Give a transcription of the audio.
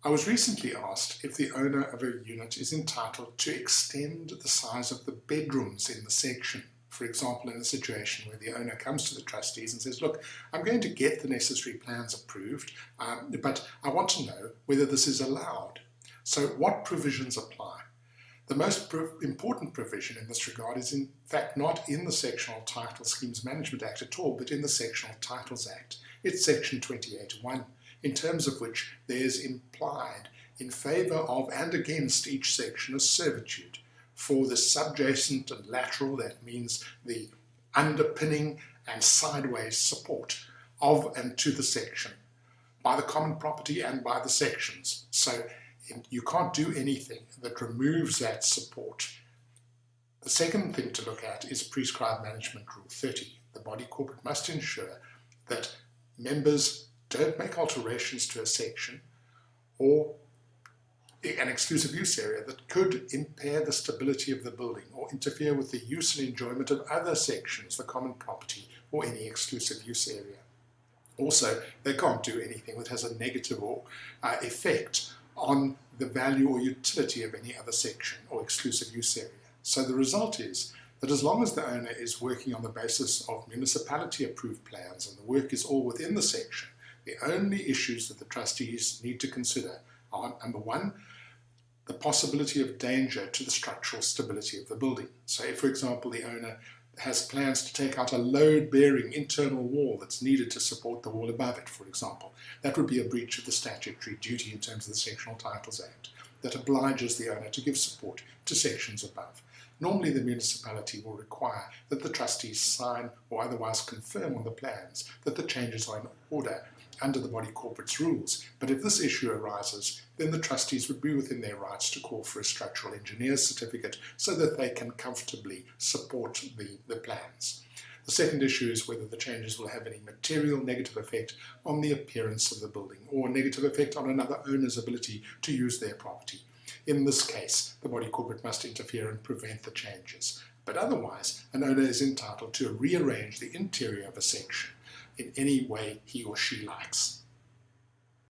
I was recently asked if the owner of a unit is entitled to extend the size of the bedrooms in the section. For example, in a situation where the owner comes to the trustees and says, look, I'm going to get the necessary plans approved, but I want to know whether this is allowed. So what provisions apply? The most important provision in this regard is in fact not in the Sectional Title Schemes Management Act at all, but in the Sectional Titles Act. It's section 28(1, in terms of which there is implied in favour of and against each section a servitude for the subjacent and lateral, that means the underpinning and sideways support of and to the section, by the common property and by the sections. So you can't do anything that removes that support. The second thing to look at is Prescribed Management Rule 30. The body corporate must ensure that members don't make alterations to a section or an exclusive use area that could impair the stability of the building or interfere with the use and enjoyment of other sections, the common property, or any exclusive use area. Also, they can't do anything that has a negative or effect on the value or utility of any other section or exclusive use area. So the result is that as long as the owner is working on the basis of municipality approved plans and the work is all within the section, the only issues that the trustees need to consider are, number one, the possibility of danger to the structural stability of the building. So if, for example, the owner has plans to take out a load-bearing internal wall that's needed to support the wall above it, for example, that would be a breach of the statutory duty in terms of the Sectional Titles Act that obliges the owner to give support to sections above. Normally the municipality will require that the trustees sign or otherwise confirm on the plans that the changes are in order under the body corporate's rules. But if this issue arises, then the trustees would be within their rights to call for a structural engineer's certificate so that they can comfortably support the plans. The second issue is whether the changes will have any material negative effect on the appearance of the building or negative effect on another owner's ability to use their property. In this case, the body corporate must interfere and prevent the changes. But otherwise, an owner is entitled to rearrange the interior of a section in any way he or she likes.